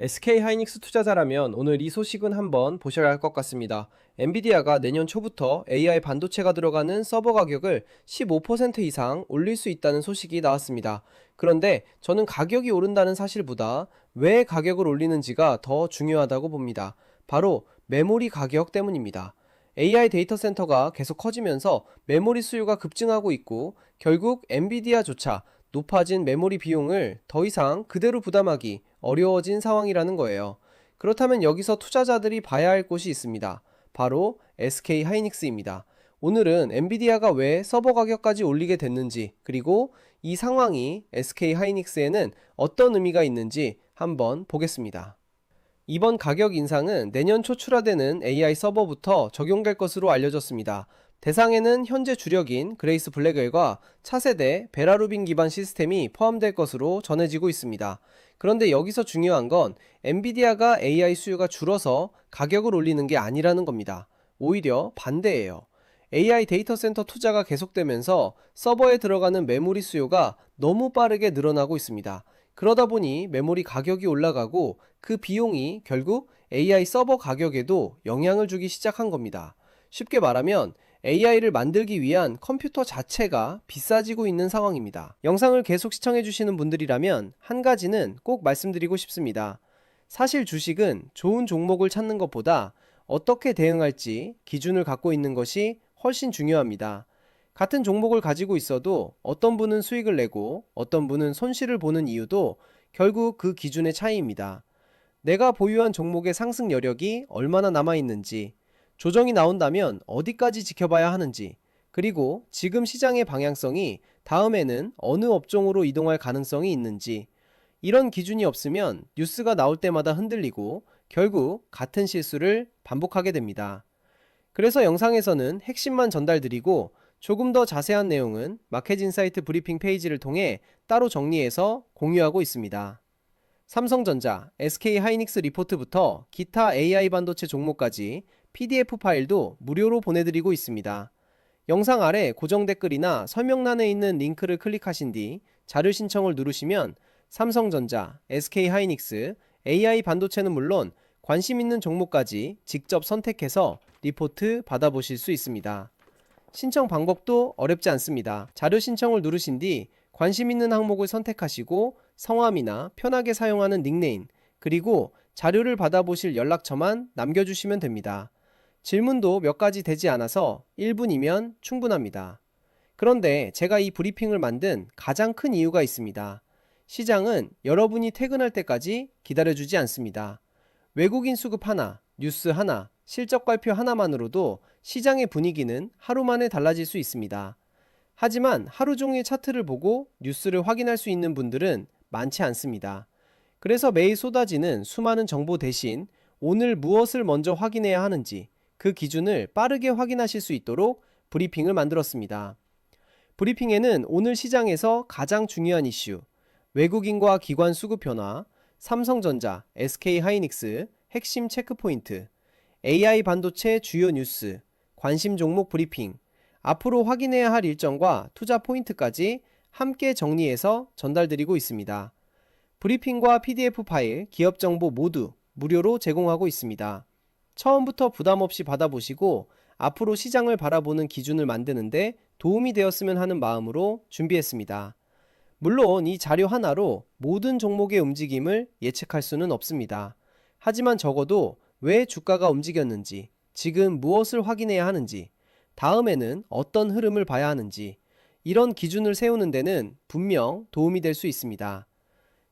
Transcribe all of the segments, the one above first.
SK하이닉스 투자자라면 오늘 이 소식은 한번 보셔야 할 것 같습니다. 엔비디아가 내년 초부터 AI 반도체가 들어가는 서버 가격을 15% 이상 올릴 수 있다는 소식이 나왔습니다. 그런데 저는 가격이 오른다는 사실보다 왜 가격을 올리는지가 더 중요하다고 봅니다. 바로 메모리 가격 때문입니다. AI 데이터 센터가 계속 커지면서 메모리 수요가 급증하고 있고 결국 엔비디아조차 높아진 메모리 비용을 더 이상 그대로 부담하기 어려워진 상황이라는 거예요. 그렇다면 여기서 투자자들이 봐야 할 곳이 있습니다. 바로 SK 하이닉스입니다. 오늘은 엔비디아가 왜 서버 가격까지 올리게 됐는지, 그리고 이 상황이 SK 하이닉스에는 어떤 의미가 있는지 한번 보겠습니다. 이번 가격 인상은 내년 초 출하되는 AI 서버부터 적용될 것으로 알려졌습니다. 대상에는 현재 주력인 그레이스 블랙웰과 차세대 베라루빈 기반 시스템이 포함될 것으로 전해지고 있습니다. 그런데 여기서 중요한 건 엔비디아가 AI 수요가 줄어서 가격을 올리는 게 아니라는 겁니다. 오히려 반대예요. AI 데이터 센터 투자가 계속되면서 서버에 들어가는 메모리 수요가 너무 빠르게 늘어나고 있습니다. 그러다 보니 메모리 가격이 올라가고 그 비용이 결국 AI 서버 가격에도 영향을 주기 시작한 겁니다. 쉽게 말하면 AI를 만들기 위한 컴퓨터 자체가 비싸지고 있는 상황입니다. 영상을 계속 시청해주시는 분들이라면 한 가지는 꼭 말씀드리고 싶습니다. 사실 주식은 좋은 종목을 찾는 것보다 어떻게 대응할지 기준을 갖고 있는 것이 훨씬 중요합니다. 같은 종목을 가지고 있어도 어떤 분은 수익을 내고 어떤 분은 손실을 보는 이유도 결국 그 기준의 차이입니다. 내가 보유한 종목의 상승 여력이 얼마나 남아있는지, 조정이 나온다면 어디까지 지켜봐야 하는지, 그리고 지금 시장의 방향성이 다음에는 어느 업종으로 이동할 가능성이 있는지, 이런 기준이 없으면 뉴스가 나올 때마다 흔들리고 결국 같은 실수를 반복하게 됩니다. 그래서 영상에서는 핵심만 전달드리고 조금 더 자세한 내용은 마켓인사이트 브리핑 페이지를 통해 따로 정리해서 공유하고 있습니다. 삼성전자, SK하이닉스 리포트부터 기타 AI 반도체 종목까지 PDF 파일도 무료로 보내드리고 있습니다. 영상 아래 고정 댓글이나 설명란에 있는 링크를 클릭하신 뒤 자료 신청을 누르시면 삼성전자, SK하이닉스, AI 반도체는 물론 관심 있는 종목까지 직접 선택해서 리포트 받아보실 수 있습니다. 신청 방법도 어렵지 않습니다. 자료 신청을 누르신 뒤 관심 있는 항목을 선택하시고 성함이나 편하게 사용하는 닉네임, 그리고 자료를 받아보실 연락처만 남겨주시면 됩니다. 질문도 몇 가지 되지 않아서 1분이면 충분합니다. 그런데 제가 이 브리핑을 만든 가장 큰 이유가 있습니다. 시장은 여러분이 퇴근할 때까지 기다려주지 않습니다. 외국인 수급 하나, 뉴스 하나, 실적 발표 하나만으로도 시장의 분위기는 하루 만에 달라질 수 있습니다. 하지만 하루 종일 차트를 보고 뉴스를 확인할 수 있는 분들은 많지 않습니다. 그래서 매일 쏟아지는 수많은 정보 대신 오늘 무엇을 먼저 확인해야 하는지 그 기준을 빠르게 확인하실 수 있도록 브리핑을 만들었습니다. 브리핑에는 오늘 시장에서 가장 중요한 이슈, 외국인과 기관 수급 변화, 삼성전자, SK하이닉스, 핵심 체크포인트, AI 반도체 주요 뉴스, 관심 종목 브리핑, 앞으로 확인해야 할 일정과 투자 포인트까지 함께 정리해서 전달드리고 있습니다. 브리핑과 PDF 파일, 기업 정보 모두 무료로 제공하고 있습니다. 처음부터 부담 없이 받아보시고 앞으로 시장을 바라보는 기준을 만드는데 도움이 되었으면 하는 마음으로 준비했습니다. 물론 이 자료 하나로 모든 종목의 움직임을 예측할 수는 없습니다. 하지만 적어도 왜 주가가 움직였는지, 지금 무엇을 확인해야 하는지, 다음에는 어떤 흐름을 봐야 하는지, 이런 기준을 세우는 데는 분명 도움이 될 수 있습니다.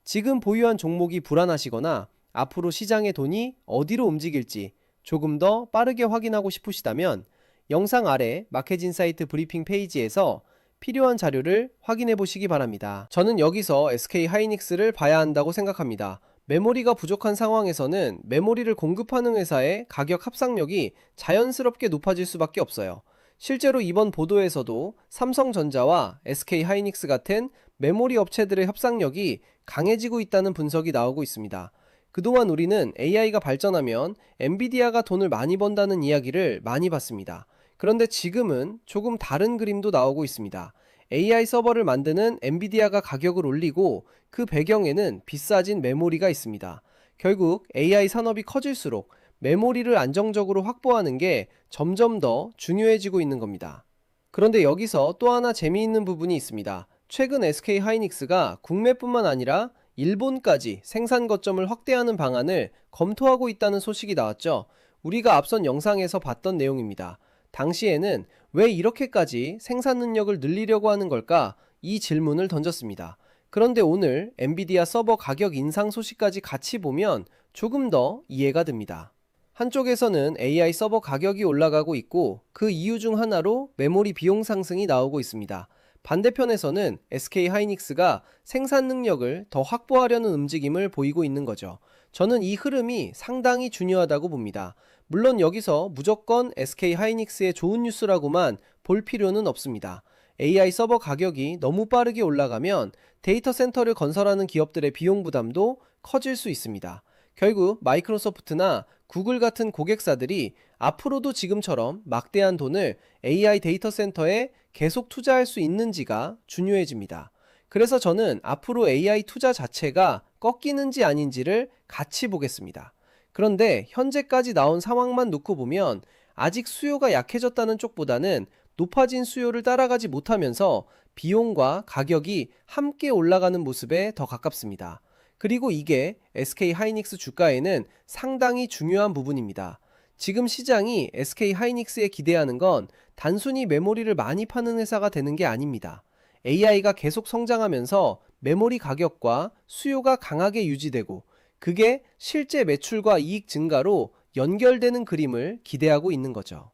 지금 보유한 종목이 불안하시거나 앞으로 시장의 돈이 어디로 움직일지 조금 더 빠르게 확인하고 싶으시다면 영상 아래 마켓인사이트 브리핑 페이지에서 필요한 자료를 확인해 보시기 바랍니다. 저는 여기서 SK하이닉스를 봐야 한다고 생각합니다. 메모리가 부족한 상황에서는 메모리를 공급하는 회사의 가격 합상력이 자연스럽게 높아질 수밖에 없어요. 실제로 이번 보도에서도 삼성전자와 SK하이닉스 같은 메모리 업체들의 협상력이 강해지고 있다는 분석이 나오고 있습니다. 그동안 우리는 AI가 발전하면 엔비디아가 돈을 많이 번다는 이야기를 많이 봤습니다. 그런데 지금은 조금 다른 그림도 나오고 있습니다. AI 서버를 만드는 엔비디아가 가격을 올리고 그 배경에는 비싸진 메모리가 있습니다. 결국 AI 산업이 커질수록 메모리를 안정적으로 확보하는 게 점점 더 중요해지고 있는 겁니다. 그런데 여기서 또 하나 재미있는 부분이 있습니다. 최근 SK 하이닉스가 국내뿐만 아니라 일본까지 생산 거점을 확대하는 방안을 검토하고 있다는 소식이 나왔죠. 우리가 앞선 영상에서 봤던 내용입니다. 당시에는 왜 이렇게까지 생산 능력을 늘리려고 하는 걸까? 이 질문을 던졌습니다. 그런데 오늘 엔비디아 서버 가격 인상 소식까지 같이 보면 조금 더 이해가 됩니다. 한쪽에서는 AI 서버 가격이 올라가고 있고 그 이유 중 하나로 메모리 비용 상승이 나오고 있습니다. 반대편에서는 SK 하이닉스가 생산 능력을 더 확보하려는 움직임을 보이고 있는 거죠. 저는 이 흐름이 상당히 중요하다고 봅니다. 물론 여기서 무조건 SK 하이닉스의 좋은 뉴스라고만 볼 필요는 없습니다. AI 서버 가격이 너무 빠르게 올라가면 데이터 센터를 건설하는 기업들의 비용 부담도 커질 수 있습니다. 결국 마이크로소프트나 구글 같은 고객사들이 앞으로도 지금처럼 막대한 돈을 AI 데이터 센터에 계속 투자할 수 있는지가 중요해집니다. 그래서 저는 앞으로 AI 투자 자체가 꺾이는지 아닌지를 같이 보겠습니다. 그런데 현재까지 나온 상황만 놓고 보면 아직 수요가 약해졌다는 쪽보다는 높아진 수요를 따라가지 못하면서 비용과 가격이 함께 올라가는 모습에 더 가깝습니다. 그리고 이게 SK 하이닉스 주가에는 상당히 중요한 부분입니다. 지금 시장이 SK 하이닉스에 기대하는 건 단순히 메모리를 많이 파는 회사가 되는 게 아닙니다. AI가 계속 성장하면서 메모리 가격과 수요가 강하게 유지되고 그게 실제 매출과 이익 증가로 연결되는 그림을 기대하고 있는 거죠.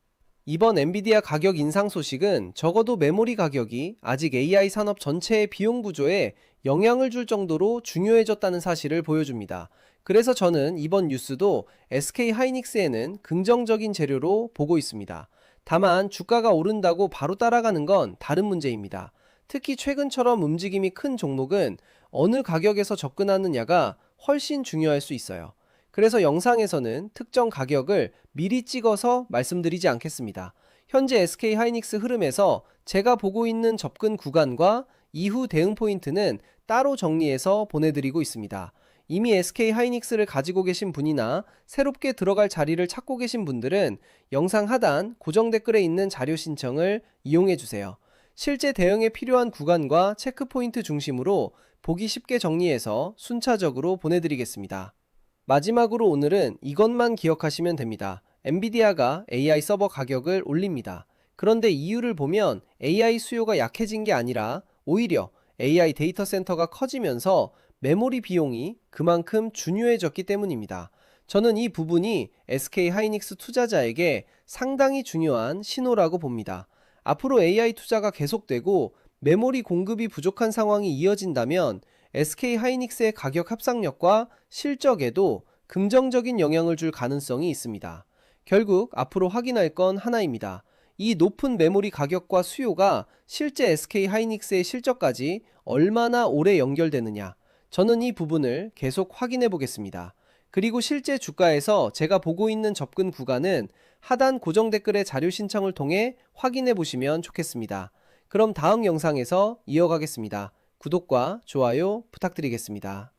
이번 엔비디아 가격 인상 소식은 적어도 메모리 가격이 아직 AI 산업 전체의 비용 구조에 영향을 줄 정도로 중요해졌다는 사실을 보여줍니다. 그래서 저는 이번 뉴스도 SK 하이닉스에는 긍정적인 재료로 보고 있습니다. 다만 주가가 오른다고 바로 따라가는 건 다른 문제입니다. 특히 최근처럼 움직임이 큰 종목은 어느 가격에서 접근하느냐가 훨씬 중요할 수 있어요. 그래서 영상에서는 특정 가격을 미리 찍어서 말씀드리지 않겠습니다. 현재 SK 하이닉스 흐름에서 제가 보고 있는 접근 구간과 이후 대응 포인트는 따로 정리해서 보내드리고 있습니다. 이미 SK 하이닉스를 가지고 계신 분이나 새롭게 들어갈 자리를 찾고 계신 분들은 영상 하단 고정 댓글에 있는 자료 신청을 이용해 주세요. 실제 대응에 필요한 구간과 체크 포인트 중심으로 보기 쉽게 정리해서 순차적으로 보내드리겠습니다. 마지막으로 오늘은 이것만 기억하시면 됩니다. 엔비디아가 AI 서버 가격을 올립니다. 그런데 이유를 보면 AI 수요가 약해진 게 아니라 오히려 AI 데이터 센터가 커지면서 메모리 비용이 그만큼 중요해졌기 때문입니다. 저는 이 부분이 SK 하이닉스 투자자에게 상당히 중요한 신호라고 봅니다. 앞으로 AI 투자가 계속되고 메모리 공급이 부족한 상황이 이어진다면 SK 하이닉스의 가격 합상력과 실적에도 긍정적인 영향을 줄 가능성이 있습니다. 결국 앞으로 확인할 건 하나입니다. 이 높은 메모리 가격과 수요가 실제 SK 하이닉스의 실적까지 얼마나 오래 연결되느냐. 저는 이 부분을 계속 확인해 보겠습니다. 그리고 실제 주가에서 제가 보고 있는 접근 구간은 하단 고정 댓글의 자료 신청을 통해 확인해 보시면 좋겠습니다. 그럼 다음 영상에서 이어가겠습니다. 구독과 좋아요 부탁드리겠습니다.